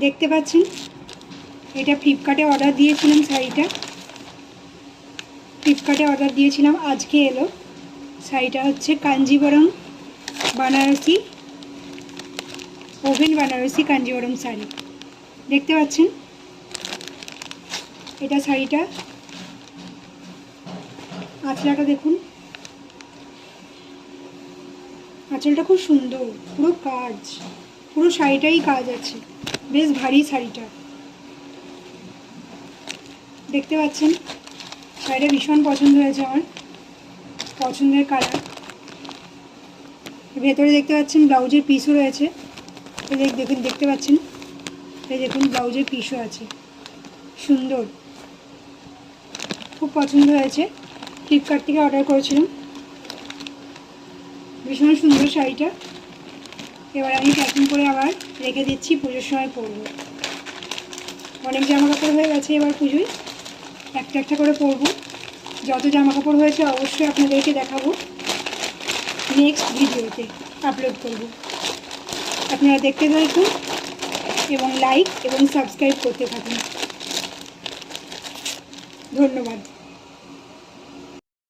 দেখতে পাচ্ছেন এটা ফ্লিপকার্টে অর্ডার দিয়েছিলাম। শাড়িটা ফ্লিপকার্টে অর্ডার দিয়েছিলাম, আজকে এলো। শাড়িটা হচ্ছে কাঞ্জিবরম বানারসি, ওভেন বানারসি কাঞ্জিবরম শাড়ি। দেখতে পাচ্ছেন এটা শাড়িটা আঁচলাটা দেখুন, আঁচলটা খুব সুন্দর, পুরো কাজ, পুরো শাড়িটাই কাজ আছে, বেশ ভারী শাড়িটা। দেখতে পাচ্ছেন শাড়িটা ভীষণ পছন্দ হয়েছে আমার, পছন্দের কালার। ভেতরে দেখতে পাচ্ছেন ব্লাউজের পিসও রয়েছে, দেখুন, দেখতে পাচ্ছেন এই দেখুন ব্লাউজের পিসও আছে, সুন্দর, খুব পছন্দ হয়েছে। ফ্লিপকার্ট থেকে অর্ডার করেছিলাম, ভীষণ সুন্দর শাড়িটা। এবার আমি প্যাকিং করে আবার রেখে দিচ্ছি, পুজোর সময় পরবো। অনেক জামা কাপড় হয়ে গেছে, এবার পুজোয় একটা একটা করে পরবো। যত জামা কাপড় হয়েছে অবশ্যই আপনাদেরকে দেখাবো, নেক্সট ভিডিওতে আপলোড করব। আপনারা দেখতে থাকুন এবং লাইক এবং সাবস্ক্রাইব করতে থাকুন। ধন্যবাদ।